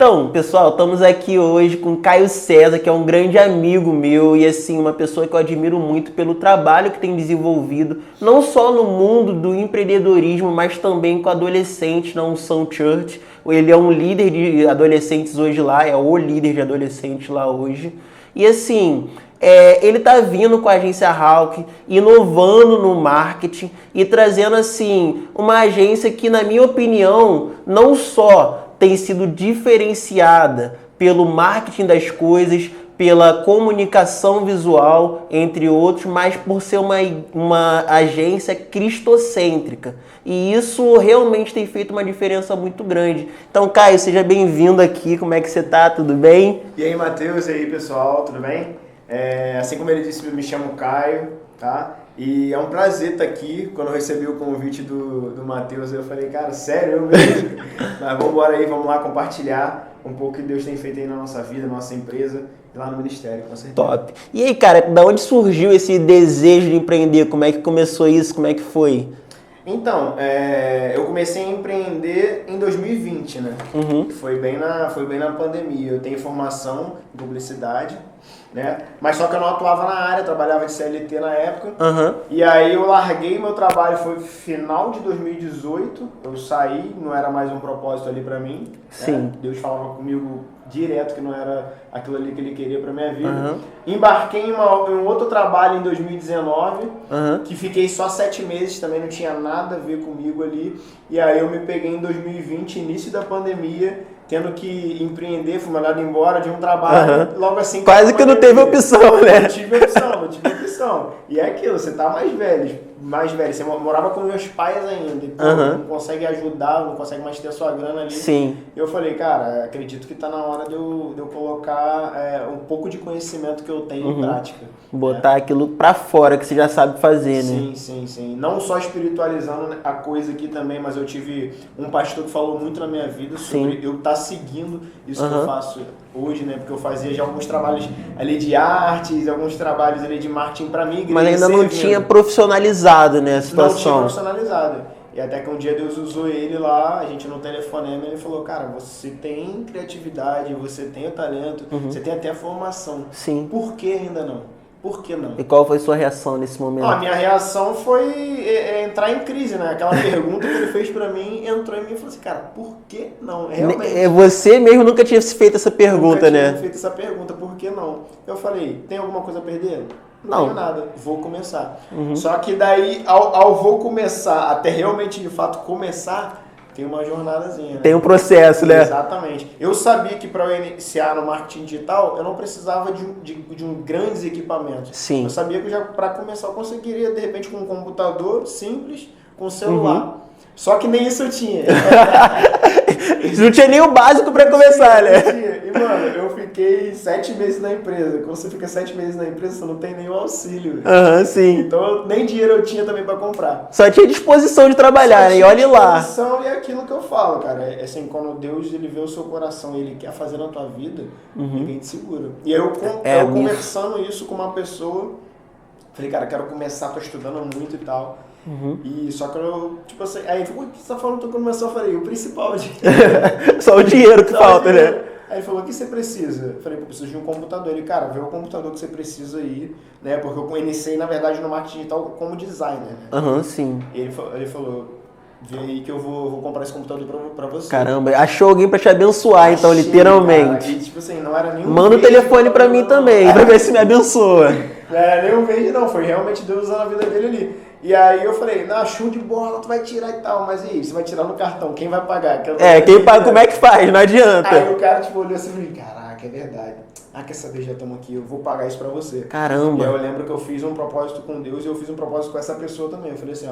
Então, pessoal, estamos aqui hoje com Caio César, que é um grande amigo meu e, assim, uma pessoa que eu admiro muito pelo trabalho que tem desenvolvido, não só no mundo do empreendedorismo, mas também com adolescentes na Unção Church. Ele é um líder de adolescentes hoje lá, é o líder de adolescentes lá hoje. E, assim, ele tá vindo com a agência Hawk, inovando no marketing e trazendo, assim, uma agência que, na minha opinião, não só tem sido diferenciada pelo marketing das coisas, pela comunicação visual, entre outros, mas por ser uma agência cristocêntrica. E isso realmente tem feito uma diferença muito grande. Então, Caio, seja bem-vindo aqui. Como é que você tá? Tudo bem? E aí, Matheus, e aí, pessoal, tudo bem? Assim como ele disse, me chamo Caio, tá? E é um prazer estar aqui. Quando eu recebi o convite do Matheus, eu falei, cara, sério, eu mesmo? Mas vamos embora aí, vamos lá compartilhar um pouco o que Deus tem feito aí na nossa vida, na nossa empresa e lá no ministério, com certeza. Top. E aí, cara, da onde surgiu esse desejo de empreender? Como é que começou isso? Como é que foi? Então, eu comecei a empreender em 2020, né? Uhum. Foi bem na pandemia. Eu tenho formação em publicidade, né? Mas só que eu não atuava na área, trabalhava de CLT na época. Uhum. E aí eu larguei meu trabalho, foi final de 2018. Eu saí, não era mais um propósito ali pra mim. Sim. Né? Deus falava comigo direto que não era aquilo ali que ele queria pra minha vida. Uhum. Embarquei em um outro trabalho em 2019, Uhum. que fiquei só 7 meses, também não tinha nada a ver comigo ali. E aí eu me peguei em 2020, início da pandemia, tendo que empreender, fui mandado embora de um trabalho, logo assim... Quase que não teve opção, né? Não tive opção. E é aquilo, você tá mais velho, você morava com meus pais ainda, e, pô, não consegue ajudar, não consegue mais ter a sua grana ali. Sim. E eu falei, cara, acredito que tá na hora de eu colocar um pouco de conhecimento que eu tenho em prática. Botar aquilo pra fora que você já sabe fazer, né? Sim. Não só espiritualizando a coisa aqui também, mas eu tive um pastor que falou muito na minha vida sobre eu estar seguindo isso que eu faço hoje, né? Porque eu fazia já alguns trabalhos ali de artes, alguns trabalhos ali de marketing pra mim. Mas ainda não tinha profissionalizado, né, a situação? Não tinha profissionalizado. E até que um dia Deus usou ele lá, a gente no telefonema, ele falou, cara, você tem criatividade, você tem o talento, você tem até a formação. Sim. Por que ainda não? Por que não? E qual foi a sua reação nesse momento? A minha reação foi entrar em crise, né? Aquela pergunta que ele fez pra mim, entrou em mim e falou assim, cara, por que não? Realmente. Você mesmo nunca tinha feito essa pergunta, né? Nunca tinha feito essa pergunta, por que não? Eu falei, tem alguma coisa a perder? Não. Não tenho nada, vou começar. Só que daí, ao vou começar, até realmente de fato começar, tem uma jornadazinha, né? Tem um processo, né? Exatamente. Eu sabia que para eu iniciar no marketing digital, eu não precisava de grandes equipamentos. Sim. Eu sabia que já para começar eu conseguiria, de repente, com um computador simples, com celular. Só que nem isso eu tinha. Não tinha nem o básico para começar, né? E, mano, eu fiquei 7 meses na empresa. Quando você fica 7 meses na empresa, você não tem nenhum auxílio. Sim. Então, nem dinheiro eu tinha também para comprar. Só tinha disposição de trabalhar, né? E olha lá. Disposição e é aquilo que eu falo, cara. É assim, quando Deus ele vê o seu coração e ele quer fazer na tua vida, ninguém te segura. E aí eu conversando isso com uma pessoa, falei, cara, quero começar, tô estudando muito e tal. E só que eu, tipo assim, aí ele falou, o que você tá falando? Tô começando, eu falei, o principal é o dinheiro. Só o dinheiro que falta, né? Aí ele falou, o que você precisa? Eu falei, eu preciso de um computador. Ele, cara, vê o computador que você precisa aí, né? Porque eu iniciei, na verdade, no marketing digital como designer, né? Sim. E ele falou, vê aí que eu vou comprar esse computador pra você. Caramba, achou alguém pra te abençoar, então, literalmente. Cara, e, tipo assim, não era nenhum Manda o telefone pra mim também, pra ver se me abençoa. Não era nem um verde, não. Foi realmente Deus usando a vida dele ali. E aí eu falei, não, show de bola, tu vai tirar e tal. Mas e aí, você vai tirar no cartão, quem vai pagar? Quem paga, como é que faz? Não adianta. Aí o cara, tipo, olhou assim e falou, caraca, é verdade. Quer saber, já estamos aqui, eu vou pagar isso pra você. Caramba. E aí eu lembro que eu fiz um propósito com Deus e eu fiz um propósito com essa pessoa também. Eu falei assim,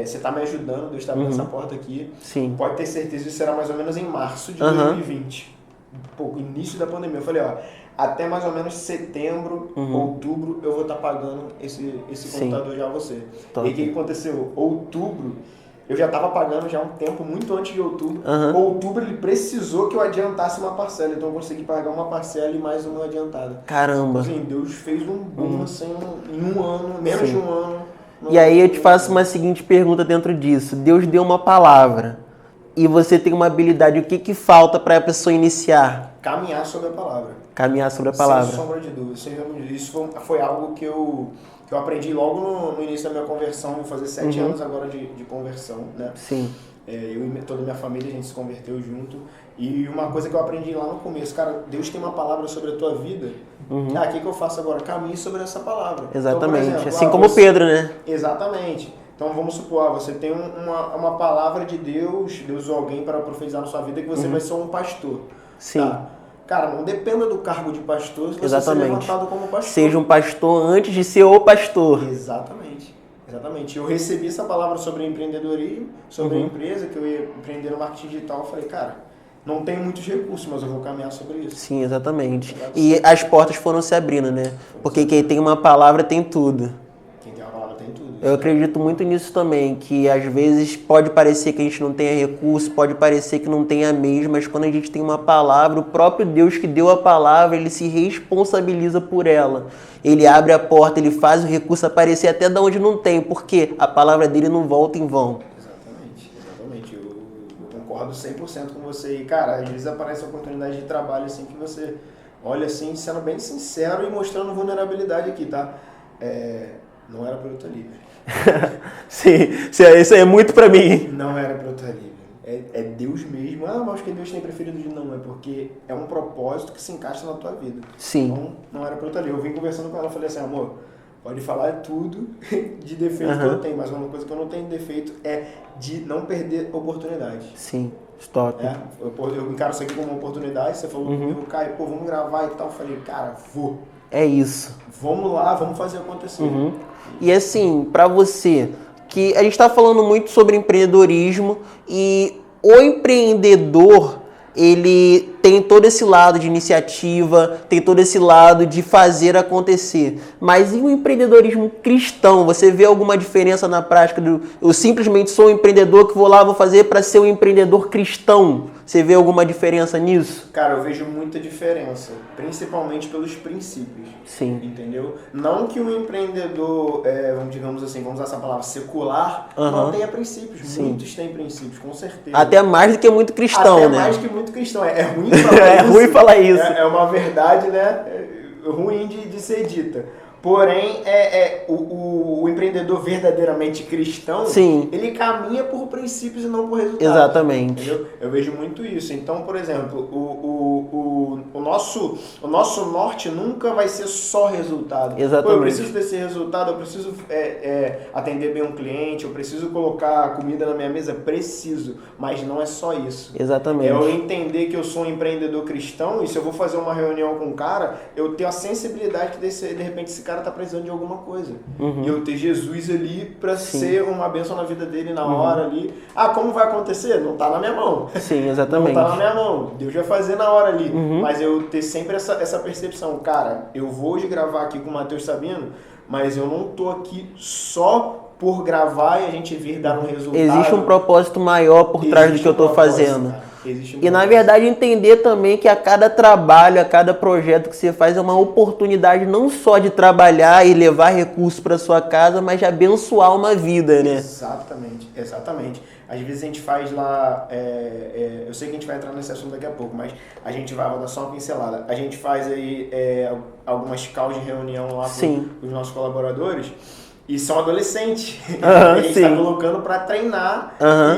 você tá me ajudando, Deus tá abrindo essa porta aqui. Sim. Pode ter certeza, isso será mais ou menos em março de 2020. Início da pandemia. Eu falei, até mais ou menos setembro, outubro, eu vou estar pagando esse computador já a você. Top. E aí o que aconteceu? Outubro, eu já estava pagando já há um tempo, muito antes de outubro. Outubro ele precisou que eu adiantasse uma parcela, então eu consegui pagar uma parcela e mais uma adiantada. Caramba. Assim, Deus fez um boom assim, em um ano, menos de um ano. E aí eu te faço uma seguinte pergunta dentro disso. Deus deu uma palavra. e você tem uma habilidade, o que falta para a pessoa iniciar? Caminhar sobre a palavra. Caminhar sobre a palavra. Sem sombra de dúvida. Isso foi algo que eu aprendi logo no início da minha conversão. Vou fazer 7 anos agora de conversão, né? Sim. Eu e toda a minha família, a gente se converteu junto. E uma coisa que eu aprendi lá no começo, cara, Deus tem uma palavra sobre a tua vida. O que eu faço agora? Caminhe sobre essa palavra. Exatamente. Então, por exemplo, assim como Pedro, né? Exatamente. Então vamos supor, você tem uma palavra de Deus usou alguém para profetizar na sua vida que você vai ser um pastor. Sim. Tá? Cara, não dependa do cargo de pastor se você Exatamente. ser levantado como pastor. Seja um pastor antes de ser o pastor. Exatamente. Eu recebi essa palavra sobre empreendedorismo, sobre a empresa, que eu ia empreender no marketing digital. Eu falei, cara, não tenho muitos recursos, mas eu vou caminhar sobre isso. Sim, exatamente. E as portas foram se abrindo, né? Porque quem tem uma palavra tem tudo. Quem tem uma palavra tem tudo. Eu acredito muito nisso também, que às vezes pode parecer que a gente não tenha recurso, pode parecer que não tenha mesmo, mas quando a gente tem uma palavra, o próprio Deus que deu a palavra, ele se responsabiliza por ela. Ele abre a porta, ele faz o recurso aparecer até de onde não tem, porque a palavra dele não volta em vão. Exatamente. Eu concordo 100% com você. E, cara, às vezes aparece oportunidade de trabalho assim que você olha assim, sendo bem sincero e mostrando vulnerabilidade aqui, tá? Não era pra eu estar livre. Sim, isso aí é muito pra mim. Não era pra eu estar livre. É Deus mesmo. Mas que Deus tem preferido de não. É porque é um propósito que se encaixa na tua vida. Sim. Então, não era pra eu estar livre. Eu vim conversando com ela, falei assim, amor, pode falar tudo de defeito que eu tenho, mas uma coisa que eu não tenho defeito é de não perder oportunidade. Sim, stop. Eu encaro isso aqui como uma oportunidade. Você falou comigo, Caio, vamos gravar e tal. Eu falei, cara, vou. É isso. Vamos lá, vamos fazer acontecer. E assim, pra você, que a gente tá falando muito sobre empreendedorismo e o empreendedor, ele tem todo esse lado de iniciativa, tem todo esse lado de fazer acontecer. Mas e o empreendedorismo cristão? Você vê alguma diferença na prática? Eu simplesmente sou um empreendedor que vou lá, vou fazer para ser um empreendedor cristão. Você vê alguma diferença nisso? Cara, eu vejo muita diferença, principalmente pelos princípios. Sim. Entendeu? Não que um empreendedor, digamos assim, vamos usar essa palavra, secular, não tenha princípios. Sim. Muitos têm princípios, com certeza. Até mais do que muito cristão, Até né? mais que muito cristão. É ruim falar isso. É ruim falar isso. É uma verdade, né? Ruim de ser dita. Porém, o empreendedor verdadeiramente cristão, Sim. ele caminha por princípios e não por resultados. Exatamente. Entendeu? Eu vejo muito isso. Então, por exemplo, o nosso norte nunca vai ser só resultado. Exatamente. Pô, eu preciso desse resultado, eu preciso atender bem um cliente, eu preciso colocar comida na minha mesa, preciso. Mas não é só isso. Exatamente. É eu entender que eu sou um empreendedor cristão e se eu vou fazer uma reunião com um cara, eu tenho a sensibilidade que de repente esse cara tá precisando de alguma coisa. E eu ter Jesus ali pra ser uma bênção na vida dele na hora ali. Como vai acontecer? Não tá na minha mão. Sim, exatamente. Não tá na minha mão. Deus vai fazer na hora ali. Mas eu ter sempre essa percepção. Cara, eu vou hoje gravar aqui com o Matheus Sabino, mas eu não tô aqui só por gravar e a gente vir dar um resultado. Existe um propósito maior por trás do que eu tô fazendo. E na verdade entender também que a cada trabalho, a cada projeto que você faz é uma oportunidade não só de trabalhar e levar recursos para sua casa, mas de abençoar uma vida, né? Exatamente. Às vezes a gente faz lá, eu sei que a gente vai entrar nesse assunto daqui a pouco, mas a gente vai dar só uma pincelada. A gente faz aí algumas calls de reunião lá com os nossos colaboradores. E são adolescentes. A gente está colocando para treinar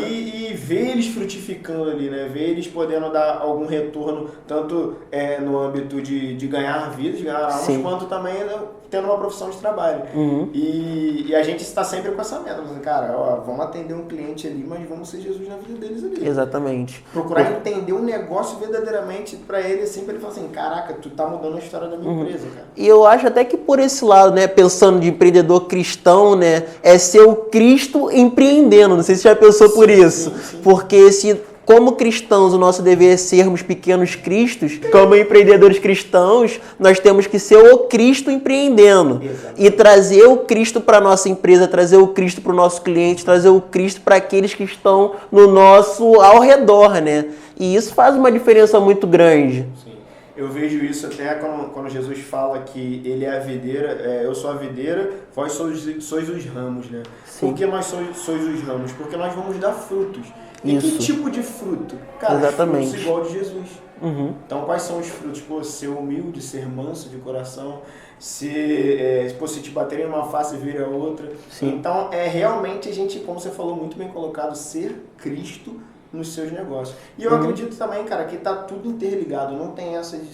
e ver eles frutificando ali, né? Ver eles podendo dar algum retorno, tanto no âmbito de ganhar vidas, ganhar almas, quanto também tendo uma profissão de trabalho. E a gente está sempre com essa meta. Cara, vamos atender um cliente ali, mas vamos ser Jesus na vida deles ali. Exatamente. Procurar entender um negócio verdadeiramente para ele, assim, para ele falar assim, caraca, tu tá mudando a história da minha empresa, cara. E eu acho até que por esse lado, né, pensando de empreendedor cristão, né, é ser o Cristo empreendendo. Não sei se você já pensou por isso. Sim. Porque como cristãos, o nosso dever é sermos pequenos cristos. Como empreendedores cristãos, nós temos que ser o Cristo empreendendo. Exatamente. E trazer o Cristo para a nossa empresa, trazer o Cristo para o nosso cliente, trazer o Cristo para aqueles que estão ao redor, né? E isso faz uma diferença muito grande. Sim. Eu vejo isso até quando Jesus fala que ele é a videira, eu sou a videira, vós sois os ramos, né? Sim. Por que nós sois os ramos? Porque nós vamos dar frutos. E Isso. que tipo de fruto? Cara, Exatamente. Os frutos igual de Jesus. Uhum. Então, quais são os frutos? Pô, ser humilde, ser manso de coração, se te baterem uma face e vir a outra. Sim. Então, realmente a gente, como você falou, muito bem colocado, ser Cristo nos seus negócios. E eu acredito também, cara, que tá tudo interligado. Não tem essa de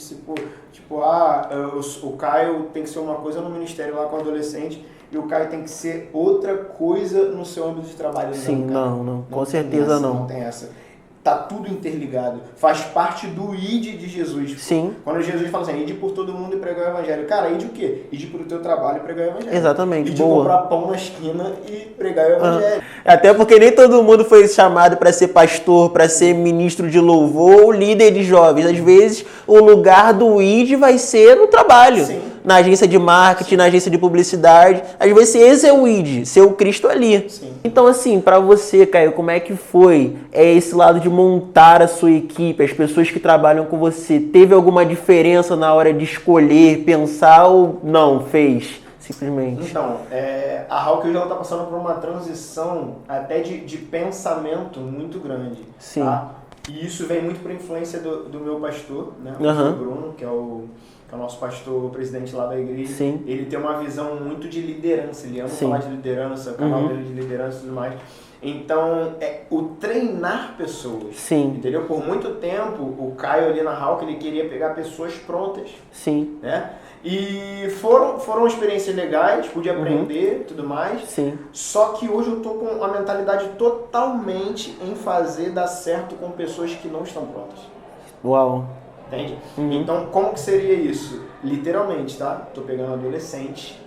o Caio tem que ser uma coisa no ministério lá com adolescente e o Caio tem que ser outra coisa no seu âmbito de trabalho. Sim, não, com certeza não. Não tem essa. Tá tudo interligado. Faz parte do id de Jesus. Sim. Quando Jesus fala assim, ide por todo mundo e pregar o evangelho. Cara, ide o quê? Ide pro teu trabalho e pregar o evangelho. Exatamente, ide boa. comprar pão na esquina e pregar o evangelho. Até porque nem todo mundo foi chamado para ser pastor, para ser ministro de louvor ou líder de jovens. Às vezes, o lugar do id vai ser no trabalho. Sim. Na agência de marketing, na agência de publicidade. Às vezes esse é o id, ser o Cristo ali. Sim. Então assim, para você, Caio, como é que foi esse lado de montar a sua equipe, as pessoas que trabalham com você? Teve alguma diferença na hora de escolher, pensar ou não? Fez, simplesmente? Então, a Hawk hoje ela tá passando por uma transição até de pensamento muito grande. Sim. Tá? E isso vem muito por influência do meu pastor, né? O Aham. Bruno, que é o nosso pastor, o presidente lá da igreja. Sim. Ele tem uma visão muito de liderança, ele ama Sim. falar de liderança, o canal dele de liderança e tudo mais. Então, o treinar pessoas, Sim. entendeu? Por muito tempo, o Caio ali na Hawk, ele queria pegar pessoas prontas, Sim. né? E foram experiências legais, pude aprender e tudo mais. Sim. Só que hoje eu tô com a mentalidade totalmente em fazer dar certo com pessoas que não estão prontas. Uau. Entende? Então, como que seria isso? Literalmente, tá? Tô pegando adolescentes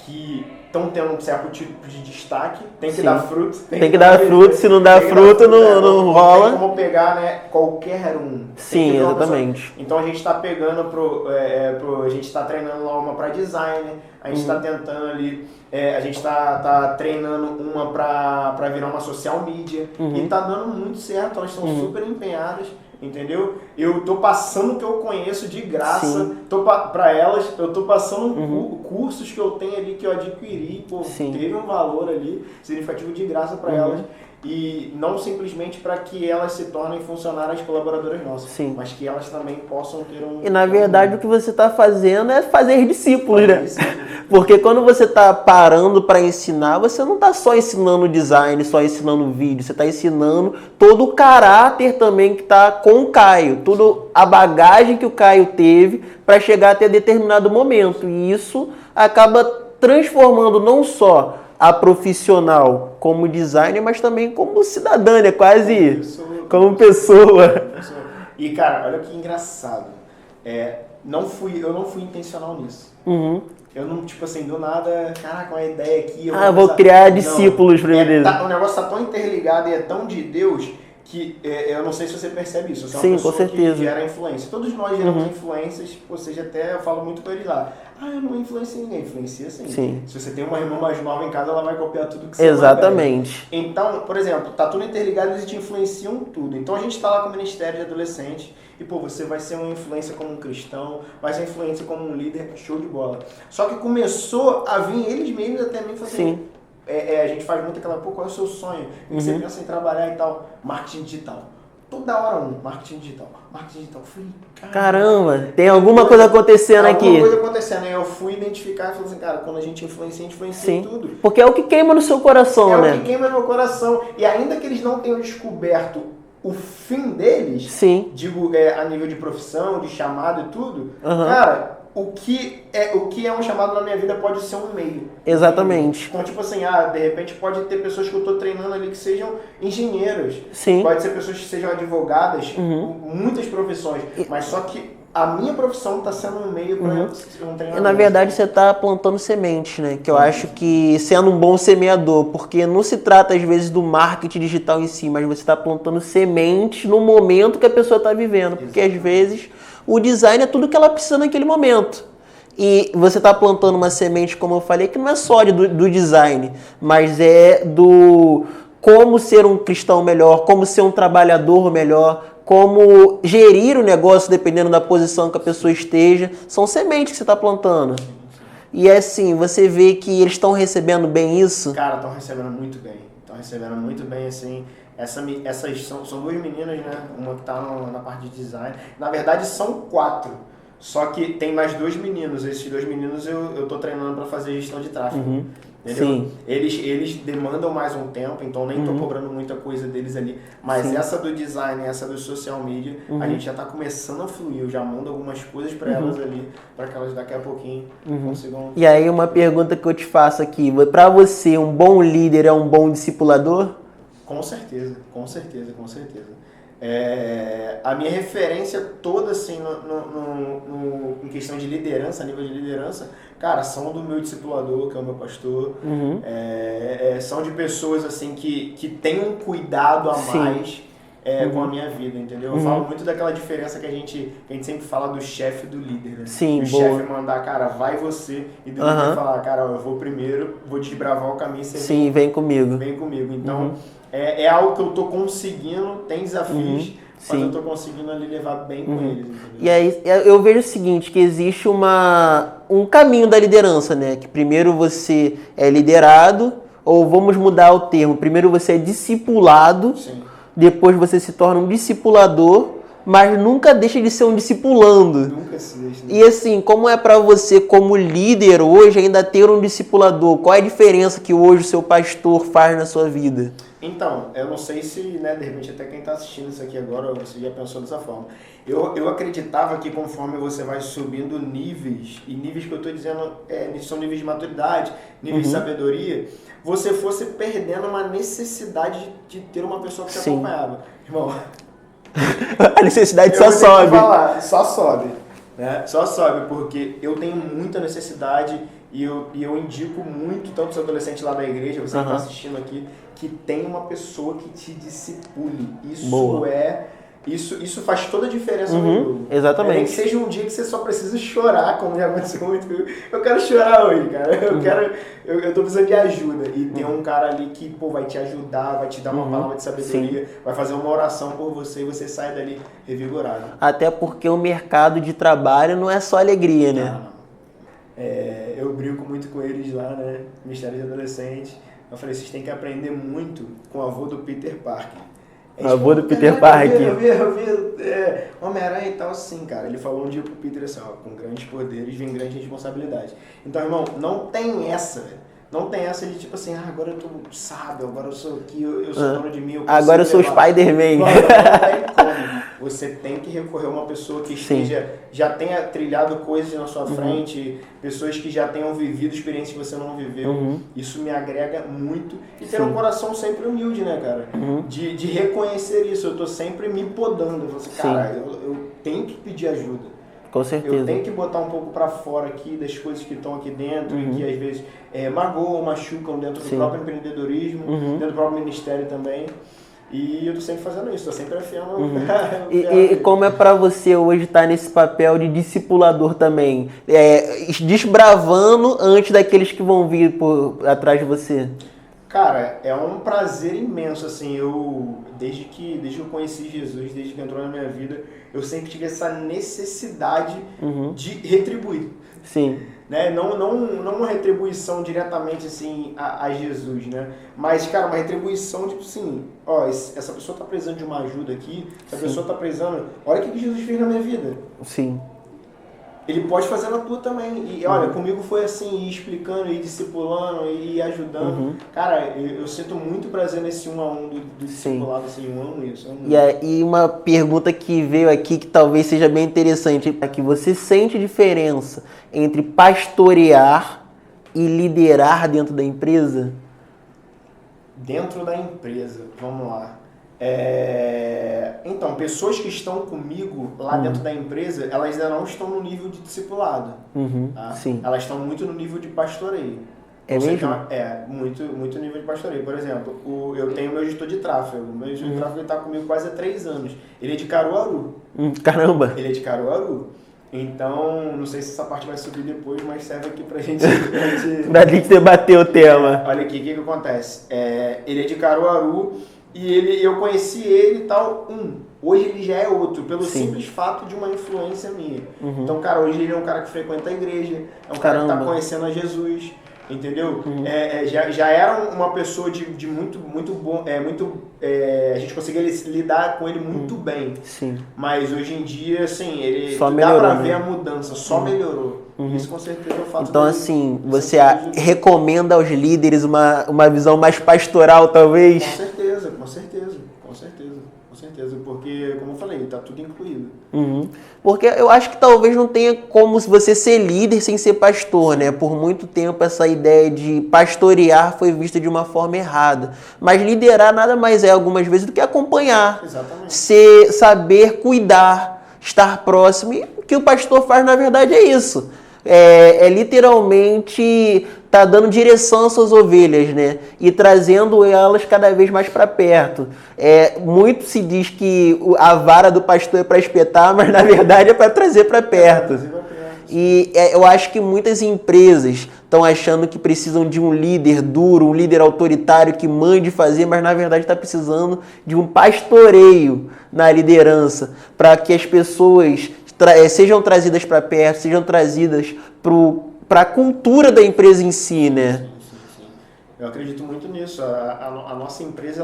que estão tendo um certo tipo de destaque, tem que Sim. dar fruto. Tem que dar fruto, se não dar fruto, não rola. Tem como pegar, né, qualquer um. Sim, exatamente. Então a gente está pegando a gente está treinando lá uma para designer, a gente está tentando ali, a gente tá treinando uma para virar uma social media e tá dando muito certo, elas estão super empenhadas. Entendeu? Eu tô passando o que eu conheço de graça para elas, eu tô passando cursos que eu tenho ali que eu adquiri, pô, teve um valor ali significativo de graça para elas. E não simplesmente para que elas se tornem funcionárias colaboradoras nossas, mas que elas também possam ter um... E na verdade o que você está fazendo é fazer discípulos, né? Porque quando você está parando para ensinar, você não está só ensinando design, só ensinando vídeo, você está ensinando todo o caráter também que está com o Caio, toda a bagagem que o Caio teve para chegar até determinado momento. E isso acaba transformando não só a profissional como designer, mas também como cidadã, né? Quase como pessoa. E cara, olha que engraçado. Eu não fui intencional nisso. Eu não, tipo assim, do nada, caraca, uma ideia aqui. Vou criar discípulos primeiro. O negócio tá tão interligado e é tão de Deus que eu não sei se você percebe isso. Você é uma pessoa com certeza. Que gera influência. Todos nós geramos influências, ou seja, até eu falo muito com eles lá. Eu não influencio ninguém, influencia sim. Se você tem uma irmã mais nova em casa, ela vai copiar tudo que você Exatamente. Então, por exemplo, tá tudo interligado, eles te influenciam tudo. Então a gente tá lá com o Ministério de Adolescente e, pô, você vai ser uma influência como um cristão, vai ser influência como um líder, show de bola. Só que começou a vir eles mesmos até mim e falaram assim, a gente faz muito aquela, pô, qual é o seu sonho? O que você pensa em trabalhar e tal? Marketing digital. Toda hora marketing digital. Marketing digital. Fui, caramba, tem alguma coisa acontecendo aqui. Alguma coisa acontecendo. Aí eu fui identificar e falei assim, cara, quando a gente influencia tudo. Porque é o que queima no seu coração, né? É o que queima no meu coração. E ainda que eles não tenham descoberto o fim deles, digo, a nível de profissão, de chamado e tudo, cara, o que é um chamado na minha vida pode ser um meio. Exatamente. Então, tipo assim, de repente pode ter pessoas que eu tô treinando ali que sejam engenheiros. Pode ser pessoas que sejam advogadas, muitas profissões. Mas só que a minha profissão está sendo um meio para um treinador. E na verdade você está plantando sementes, né? Que eu acho que sendo um bom semeador, porque não se trata às vezes do marketing digital em si, mas você está plantando sementes no momento que a pessoa está vivendo. Porque às vezes o design é tudo que ela precisa naquele momento. E você está plantando uma semente, como eu falei, que não é só do design, mas é do como ser um cristão melhor, como ser um trabalhador melhor, como gerir o negócio dependendo da posição que a pessoa esteja. São sementes que você está plantando. E assim, você vê que eles estão recebendo bem isso? Cara, estão recebendo muito bem. Estão recebendo muito bem, assim. Essas são duas meninas, né? Uma que tá na parte de design. Na verdade, são 4. Só que tem mais 2 meninos. Esses 2 meninos eu tô treinando para fazer gestão de tráfego. Entendeu? Sim. Eles demandam mais um tempo, então nem tô cobrando muita coisa deles ali. Mas sim, essa do design, essa do social media, a gente já tá começando a fluir. Eu já mando algumas coisas para elas ali, para que elas daqui a pouquinho consigam... E aí uma pergunta que eu te faço aqui. Para você, um bom líder é um bom discipulador? Com certeza, com certeza, com certeza. A minha referência toda, assim, em questão de liderança, a nível de liderança, cara, são do meu discipulador, que é o meu pastor, são de pessoas, assim, que têm um cuidado a mais com a minha vida, entendeu? Eu falo muito daquela diferença que a gente sempre fala do chefe e do líder, né? Sim, o chefe mandar, cara, vai você, e do líder falar, cara, eu vou primeiro, vou desbravar o caminho, você vem comigo. Vem comigo, então... É algo que eu tô conseguindo, tem desafios, mas eu tô conseguindo ali levar bem com eles. Entendeu? E aí eu vejo o seguinte, que existe um caminho da liderança, né? Que primeiro você é liderado, ou vamos mudar o termo, primeiro você é discipulado, depois você se torna um discipulador, mas nunca deixa de ser um discipulando. Nunca se deixa. E assim, como é para você como líder hoje ainda ter um discipulador? Qual é a diferença que hoje o seu pastor faz na sua vida? Então, eu não sei se, né, de repente até quem está assistindo isso aqui agora, você já pensou dessa forma. Eu acreditava que conforme você vai subindo níveis, e níveis que eu estou dizendo são níveis de maturidade, níveis de sabedoria, você fosse perdendo uma necessidade de ter uma pessoa que te acompanhava. Irmão, a necessidade só sobe. Só sobe, né? Só sobe, porque eu tenho muita necessidade e eu indico muito, tanto os adolescentes lá da igreja, você que está assistindo aqui, que tem uma pessoa que te discipule. Isso faz toda a diferença no jogo. Exatamente. Nem que seja um dia que você só precisa chorar, como já aconteceu muito comigo. Eu quero chorar hoje, cara. Eu tô precisando de ajuda. E tem um cara ali que, vai te ajudar, vai te dar uma palavra de sabedoria, vai fazer uma oração por você e você sai dali revigorado. Até porque o mercado de trabalho não é só alegria, né? Eu brinco muito com eles lá, né? Ministério de Adolescentes. Eu falei, vocês têm que aprender muito com o avô do Peter Parker. O avô do Peter Parker. Eu vi Homem-Aranha e tal, sim, cara. Ele falou um dia pro Peter assim, com grandes poderes vem grande responsabilidade. Então, irmão, não tem essa, velho. Não tem essa de tipo assim, agora eu tô sábio, agora eu sou aqui, eu sou dono de mim. Agora eu sou o Spider-Man. Não tem como. Você tem que recorrer a uma pessoa que já tenha trilhado coisas na sua frente, pessoas que já tenham vivido experiências que você não viveu. Isso me agrega muito. E ter um coração sempre humilde, né, cara? De reconhecer isso. Eu tô sempre me podando. Eu falo assim, cara, eu tenho que pedir ajuda. Com certeza. Eu tenho que botar um pouco pra fora aqui das coisas que estão aqui dentro e que às vezes magoam, machucam dentro do próprio empreendedorismo, dentro do próprio ministério também. E eu tô sempre fazendo isso, tô sempre afiando. E como é pra você hoje estar nesse papel de discipulador também? Desbravando antes daqueles que vão vir atrás de você? Cara, é um prazer imenso, assim, desde que eu conheci Jesus, desde que entrou na minha vida, eu sempre tive essa necessidade de retribuir. Sim. Né? Não uma retribuição diretamente, assim, a Jesus, né? Mas, cara, uma retribuição, tipo assim, essa pessoa tá precisando de uma ajuda aqui, essa pessoa tá precisando, olha o que Jesus fez na minha vida. Sim. Ele pode fazer na tua também. E olha, comigo foi assim, ir explicando, ir discipulando, ir ajudando. Cara, eu sinto muito prazer nesse 1 a 1 do discipulado, assim, eu amo isso. E uma pergunta que veio aqui que talvez seja bem interessante, é que você sente diferença entre pastorear e liderar dentro da empresa? Dentro da empresa, vamos lá. Então, pessoas que estão comigo lá dentro da empresa, elas ainda não estão no nível de discipulado. Tá? Sim. Elas estão muito no nível de pastoreio. Mesmo? Muito nível de pastoreio. Por exemplo, eu tenho meu gestor de tráfego. Meu gestor de tráfego está comigo quase há 3 anos. Ele é de Caruaru. Caramba! Ele é de Caruaru. Então, não sei se essa parte vai subir depois, mas serve aqui pra gente... Pra gente debater o tema. Olha aqui, o que acontece? Ele é de Caruaru e eu conheci ele e tal, hoje ele já é outro, pelo simples fato de uma influência minha. Então, cara, hoje ele é um cara que frequenta a igreja, é um cara que tá conhecendo a Jesus, entendeu? Já era uma pessoa de muito bom, a gente conseguia lidar com ele muito bem. Sim. Mas hoje em dia, assim, ele só melhorou, dá pra ver a mudança, só melhorou. Isso com certeza é o fato. Então, assim, você recomenda aos líderes uma visão mais pastoral, talvez? Com certeza, porque, como eu falei, tá tudo incluído. Porque eu acho que talvez não tenha como você ser líder sem ser pastor, né? Por muito tempo essa ideia de pastorear foi vista de uma forma errada. Mas liderar nada mais é, algumas vezes, do que acompanhar. Exatamente. Saber cuidar, estar próximo. E o que o pastor faz, na verdade, é isso. Literalmente tá dando direção às suas ovelhas, né? E trazendo elas cada vez mais para perto. Muito se diz que a vara do pastor é para espetar, mas na verdade é para trazer para perto. E eu acho que muitas empresas estão achando que precisam de um líder duro, um líder autoritário que mande fazer, mas na verdade está precisando de um pastoreio na liderança, para que as pessoas sejam trazidas para perto, sejam trazidas para a cultura da empresa em si, né? Sim. Eu acredito muito nisso. A nossa empresa,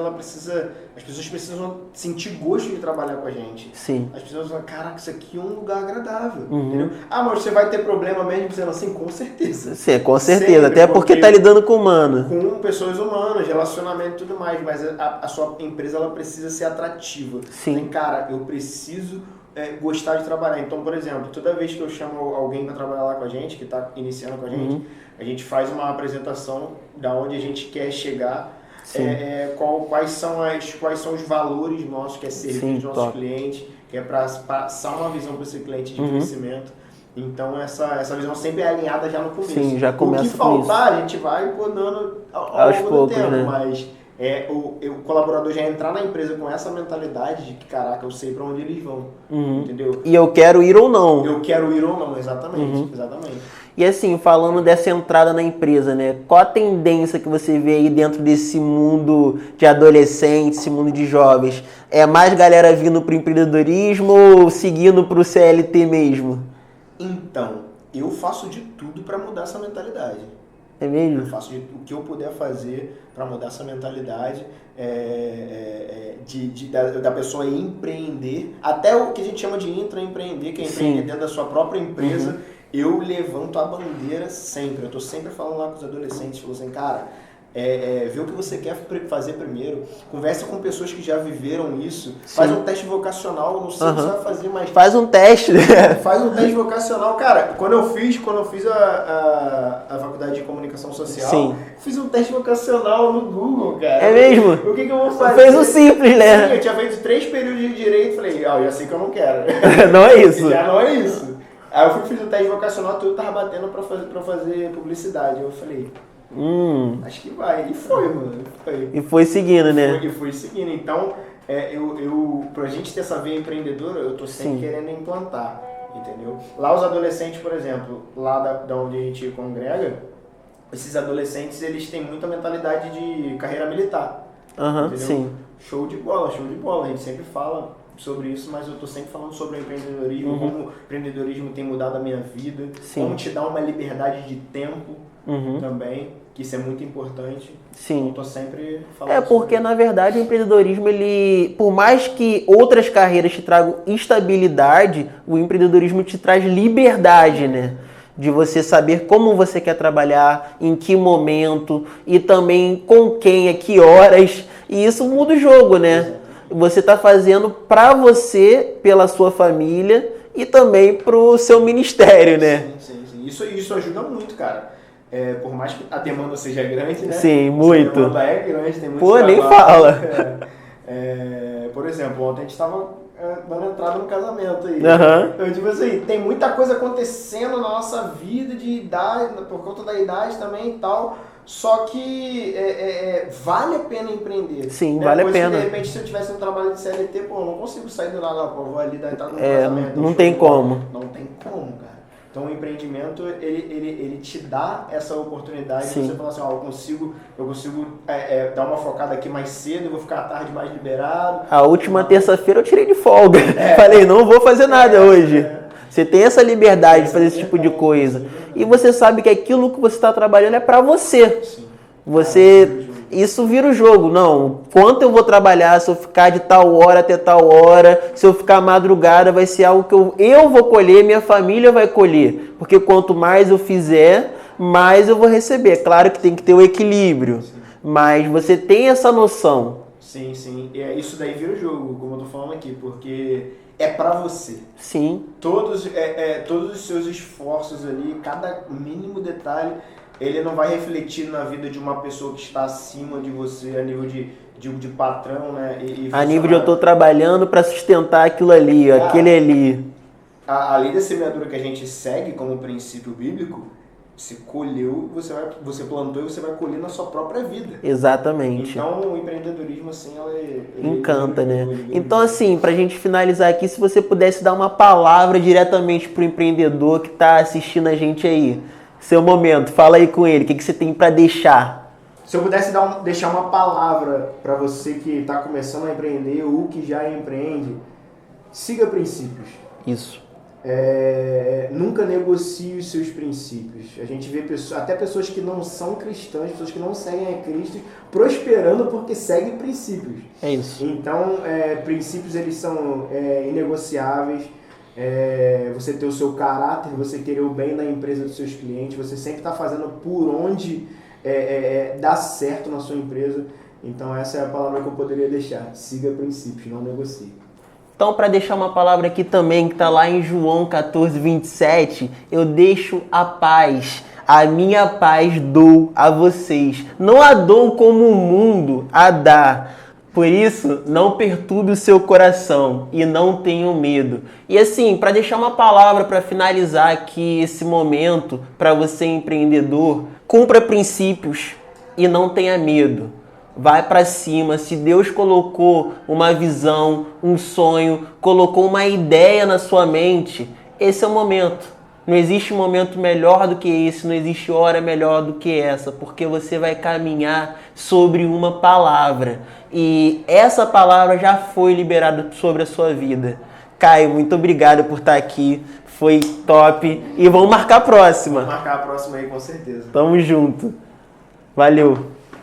as pessoas precisam sentir gosto de trabalhar com a gente. Sim. As pessoas falam, caraca, isso aqui é um lugar agradável. Entendeu? Mas você vai ter problema mesmo dizendo assim? Com certeza. Sim, com certeza. Sempre, até porque tá lidando com humano. Com pessoas humanas, relacionamento e tudo mais. Mas a sua empresa, ela precisa ser atrativa. Sim. Cara, eu preciso gostar de trabalhar. Então, por exemplo, toda vez que eu chamo alguém para trabalhar lá com a gente, que está iniciando com a gente faz uma apresentação da onde a gente quer chegar, quais são os valores nossos, que é servir os nossos clientes, que é para passar uma visão para esse cliente de crescimento. Então, essa visão sempre é alinhada já no começo. Sim, já começa com isso. O que faltar, a gente vai podando ao longo do tempo, né? Mas o colaborador já entrar na empresa com essa mentalidade de que, caraca, eu sei pra onde eles vão, entendeu? E eu quero ir ou não. Exatamente. E assim, falando dessa entrada na empresa, né? Qual a tendência que você vê aí dentro desse mundo de adolescentes, esse mundo de jovens? É mais galera vindo pro empreendedorismo ou seguindo pro CLT mesmo? Então, eu faço de tudo pra mudar essa mentalidade. É mesmo? Eu faço o que eu puder fazer para mudar essa mentalidade da pessoa empreender, até o que a gente chama de intraempreender, que é empreender dentro da sua própria empresa. Eu levanto a bandeira sempre. Eu tô sempre falando lá com os adolescentes, falando assim, cara, vê o que você quer fazer primeiro, conversa com pessoas que já viveram isso, faz um teste vocacional, não sei o que você vai fazer, mas... Faz um teste, né? Faz um teste vocacional. Cara, quando eu fiz a faculdade de comunicação social, fiz um teste vocacional no Google, cara. É mesmo? O que eu vou fazer? Fez o simples, né? Sim, eu tinha feito 3 períodos de direito, falei, eu já sei que eu não quero. Não é isso. Já não é isso. Aí eu fiz o teste vocacional, tudo tava batendo pra fazer publicidade. Eu falei... acho que vai. E foi, mano. E foi seguindo, né? E foi seguindo. Então, pra gente ter essa veia empreendedora, eu tô sempre querendo implantar, entendeu? Lá os adolescentes, por exemplo, lá da onde a gente congrega, esses adolescentes, eles têm muita mentalidade de carreira militar. Sim. Show de bola. A gente sempre fala sobre isso, mas eu tô sempre falando sobre o empreendedorismo, como o empreendedorismo tem mudado a minha vida, como te dá uma liberdade de tempo também, que isso é muito importante. Sim. Eu tô sempre falando porque na verdade o empreendedorismo, ele, por mais que outras carreiras te tragam estabilidade, o empreendedorismo te traz liberdade, né? De você saber como você quer trabalhar, em que momento e também com quem, a que horas. E isso muda o jogo, né? Você está fazendo para você, pela sua família e também para o seu ministério, né? Sim. Isso ajuda muito, cara. Por mais que a demanda seja grande, né? Sim, muito. A demanda é grande, tem muito trabalho. Nem fala. Por exemplo, ontem a gente estava dando entrada no casamento aí. Então, tipo assim, tem muita coisa acontecendo na nossa vida de idade, por conta da idade também e tal. Só que vale a pena empreender. Sim, né? vale a pena. Que, de repente, se eu tivesse um trabalho de CLT, eu não consigo sair do lado, eu vou ali dar entrada no casamento. Não tem como. Não tem como, cara. Então o empreendimento, ele te dá essa oportunidade de você falar assim, eu consigo dar uma focada aqui mais cedo, eu vou ficar à tarde mais liberado. A última terça-feira eu tirei de folga. Falei, não vou fazer nada hoje. Você tem essa liberdade de fazer esse tipo de coisa. E você sabe que aquilo que você está trabalhando é para você. Isso vira o jogo. Não, quanto eu vou trabalhar, se eu ficar de tal hora até tal hora, se eu ficar madrugada, vai ser algo que eu vou colher, minha família vai colher. Porque quanto mais eu fizer, mais eu vou receber. Claro que tem que ter o equilíbrio, mas você tem essa noção. Sim, sim. Isso daí vira o jogo, como eu tô falando aqui, porque é pra você. Sim. Todos os seus esforços ali, cada mínimo detalhe, ele não vai refletir na vida de uma pessoa que está acima de você a nível de patrão, né? A nível de eu estou trabalhando para sustentar aquilo ali, aquele ali. A lei da semeadura que a gente segue como princípio bíblico, você colheu, você plantou e você vai colher na sua própria vida. Exatamente. Então o empreendedorismo, assim, encanta, né? Então, assim, pra gente finalizar aqui, se você pudesse dar uma palavra diretamente pro empreendedor que tá assistindo a gente aí. Seu momento, fala aí com ele, o que você tem para deixar? Se eu pudesse deixar uma palavra para você que está começando a empreender ou que já empreende, siga princípios. Isso. Nunca negocie os seus princípios. A gente vê até pessoas que não são cristãs, pessoas que não seguem a Cristo, prosperando porque seguem princípios. É isso. Então, princípios eles são inegociáveis. Você ter o seu caráter, você querer o bem da empresa dos seus clientes, você sempre está fazendo por onde dá certo na sua empresa. Então essa é a palavra que eu poderia deixar. Siga princípios, não negocie. Então, para deixar uma palavra aqui também, que está lá em João 14, 27, eu deixo a paz. A minha paz dou a vocês. Não a dou como o mundo a dá. Por isso, não perturbe o seu coração e não tenham medo. E assim, para deixar uma palavra para finalizar aqui esse momento, para você empreendedor, cumpra princípios e não tenha medo. Vai para cima. Se Deus colocou uma visão, um sonho, colocou uma ideia na sua mente, esse é o momento. Não existe momento melhor do que esse, não existe hora melhor do que essa, porque você vai caminhar sobre uma palavra. E essa palavra já foi liberada sobre a sua vida. Caio, muito obrigado por estar aqui. Foi top. E vamos marcar a próxima. Vamos marcar a próxima aí, com certeza. Tamo junto. Valeu.